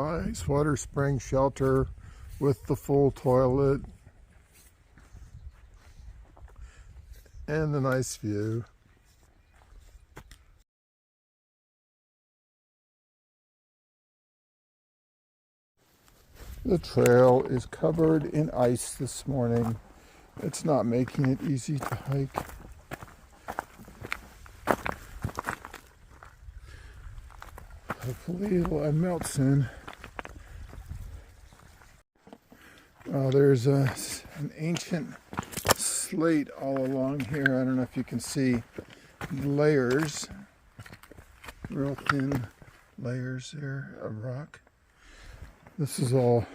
ice water spring shelter with the full toilet and the nice view. The trail is covered in ice this morning. It's not making it easy to hike. Hopefully it'll melt soon. There's an ancient slate all along here. I don't know if you can see layers, real thin layers there of rock. This is all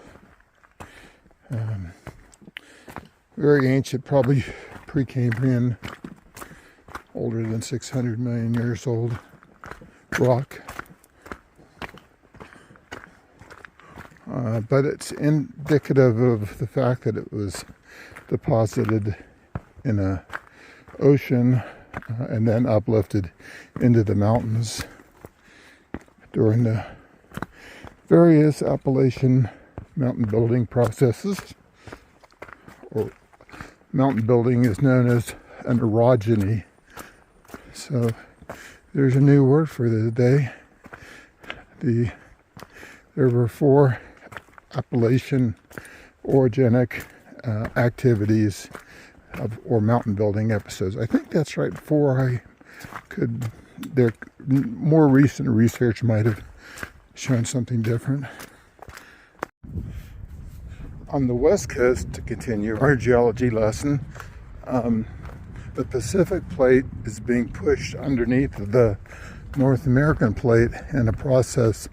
very ancient, probably Precambrian, older than 600 million years old rock. But it's indicative of the fact that it was deposited in an ocean and then uplifted into the mountains during the various Appalachian mountain building processes. Or mountain building is known as an orogeny. So there's a new word for the day. There were 4 Appalachian orogenic activities or mountain building episodes. I think that's right. Before more recent research might have shown something different. On the west coast, to continue our geology lesson, the Pacific plate is being pushed underneath the North American plate in a process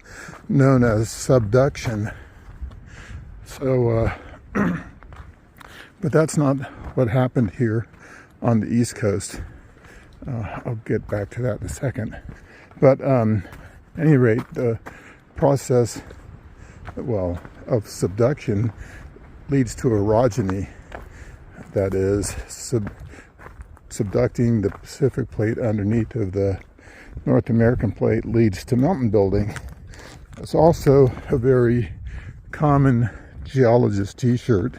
known as subduction. So, but that's not what happened here on the East Coast. I'll get back to that in a second. But at any rate, the process, of subduction leads to orogeny. That is, subducting the Pacific plate underneath of the North American plate leads to mountain building. It's also a very common geologist t-shirt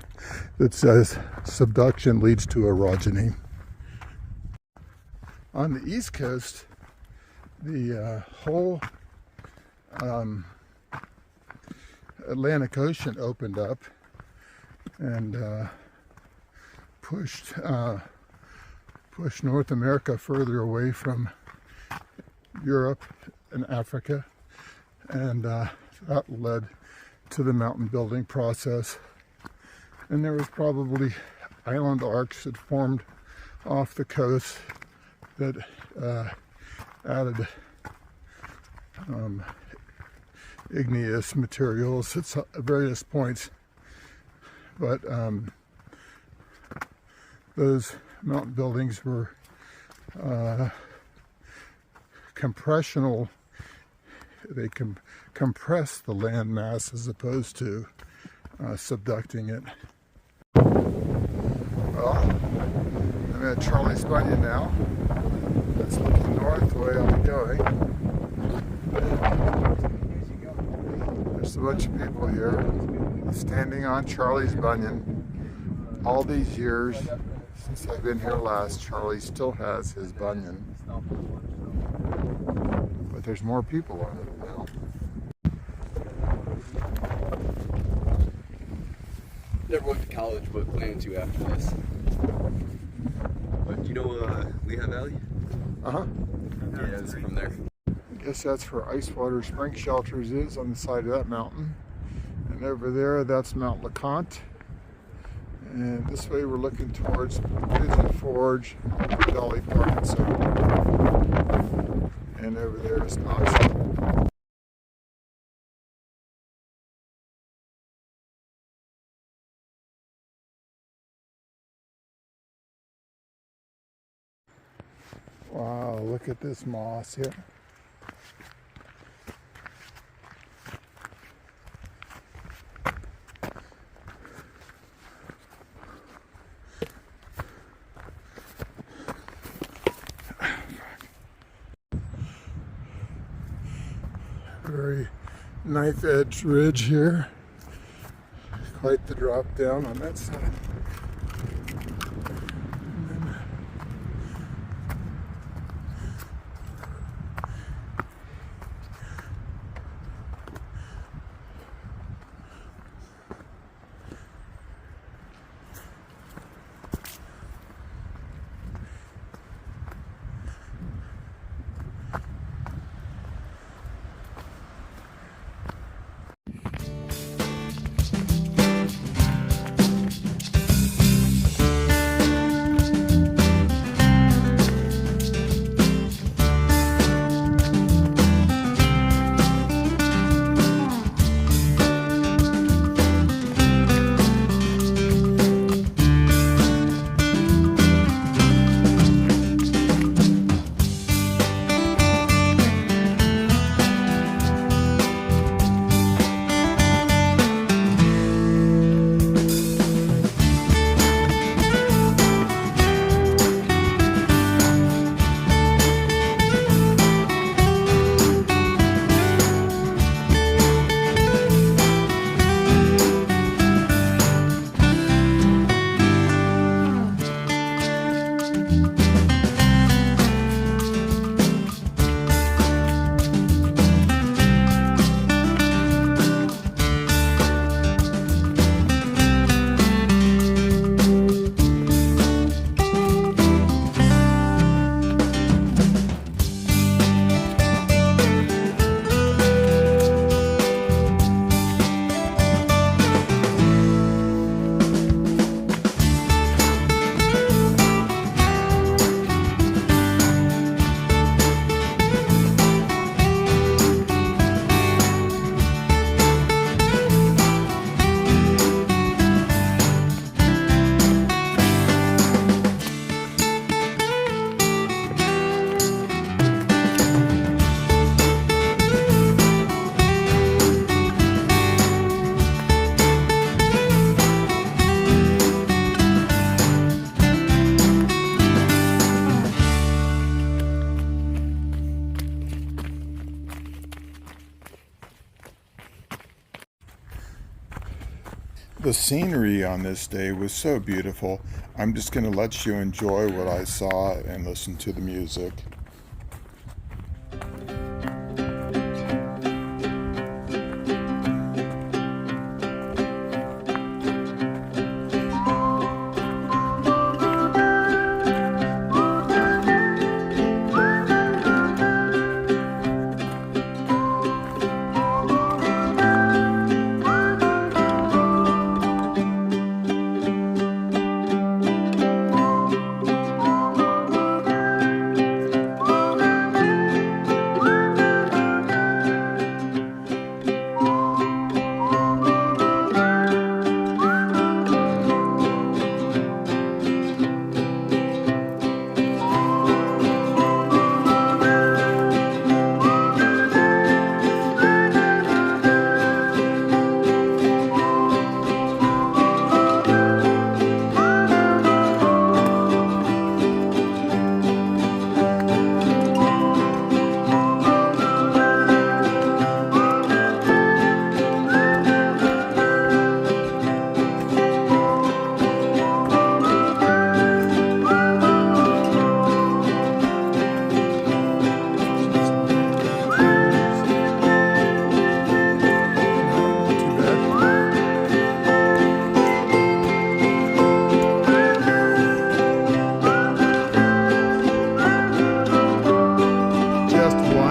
that says subduction leads to orogeny. On the East Coast, the whole Atlantic Ocean opened up and pushed North America further away from Europe and Africa, and that led to the mountain building process. And there was probably island arcs that formed off the coast that added igneous materials at various points. But those mountain buildings were compressional. They compress the land mass as opposed to subducting it. Well, I'm at Charlie's Bunyon now. That's looking north the way I'm going. There's a bunch of people here standing on Charlie's Bunyon. All these years since I've been here last, Charlie still has his bunion. But there's more people on it now. Never went to college, but plan to after this. But do you know Lehigh Valley? Uh-huh. Yeah, it's from there. I guess that's where Ice Water Spring Shelters is, on the side of that mountain. And over there, that's Mount LeConte. And this way we're looking towards Pigeon Forge, Dolly Park, and so on. And over there is Knoxville. Wow, look at this moss here. Very Knife Edge Ridge here. Quite the drop down on that side. The scenery on this day was so beautiful. I'm just going to let you enjoy what I saw and listen to the music.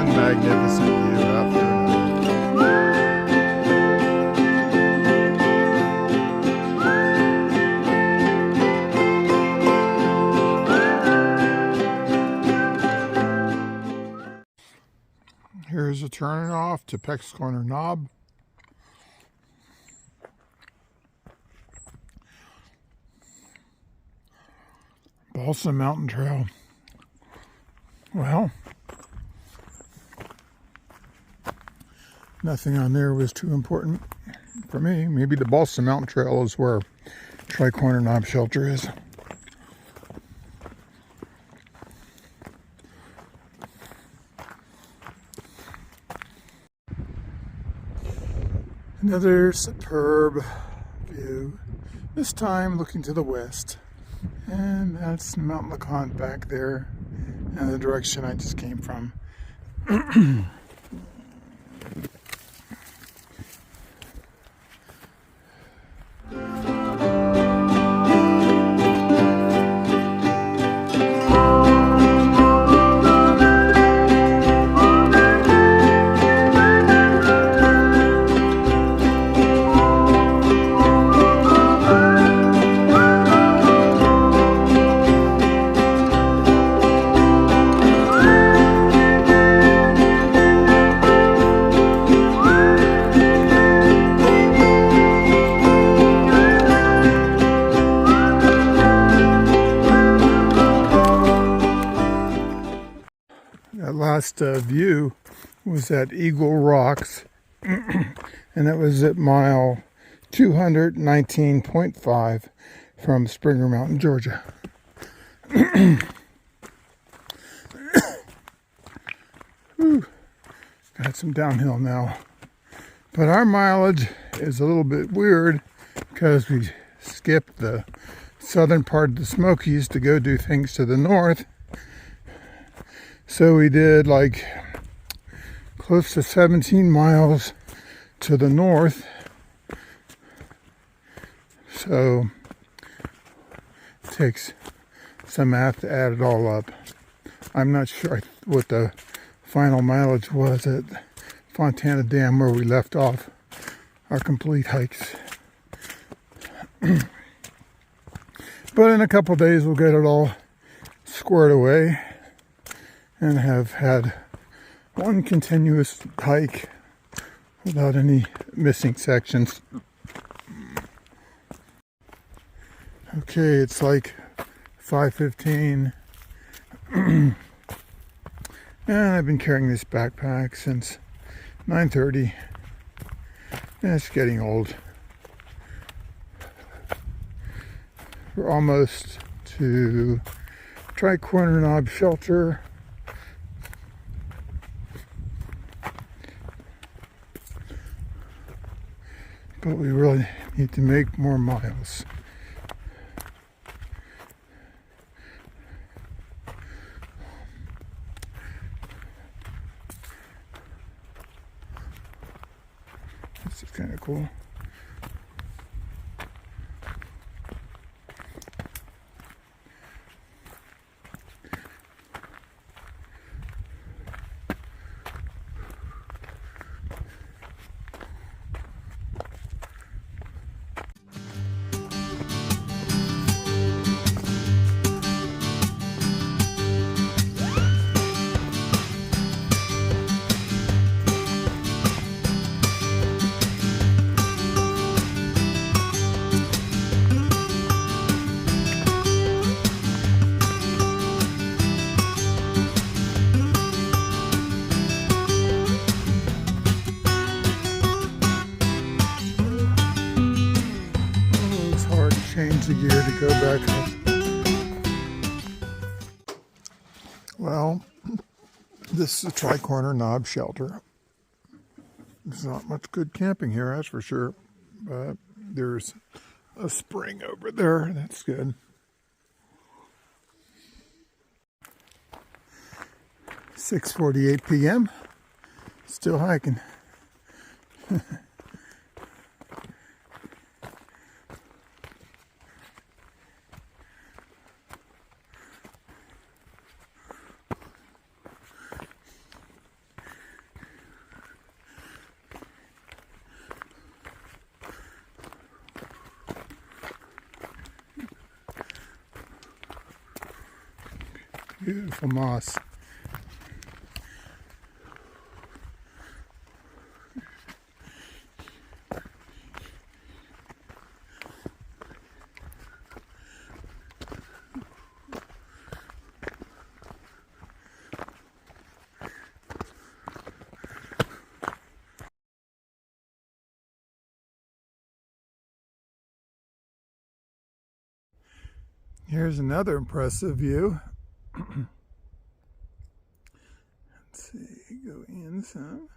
Magnificent view after another. Here's a turning off to Peck's Corner Knob. Balsam Mountain Trail. Well, nothing on there was too important for me. Maybe the Balsam Mountain Trail is where Tri-Corner Knob Shelter is. Another superb view, this time looking to the west. And that's Mount LeConte back there in the direction I just came from. That last view was at Eagle Rocks, and it was at mile 219.5 from Springer Mountain, Georgia. Whew. Got some downhill now. But our mileage is a little bit weird because we skipped the southern part of the Smokies to go do things to the north. So we did like close to 17 miles to the north. So it takes some math to add it all up. I'm not sure what the final mileage was at Fontana Dam where we left off our complete hikes. But in a couple days we'll get it all squared away and have had one continuous hike without any missing sections. Okay, it's like 5:15 and I've been carrying this backpack since 9:30 and it's getting old. We're almost to Tri-Corner Knob Shelter. But we really need to make more miles. This is kind of cool. Change the gear to go back up. Well, this is a Tri-Corner Knob Shelter. There's not much good camping here, that's for sure. But there's a spring over there, that's good. 6:48 p.m. Still hiking. Beautiful moss. Here's another impressive view. Let's see, go in some.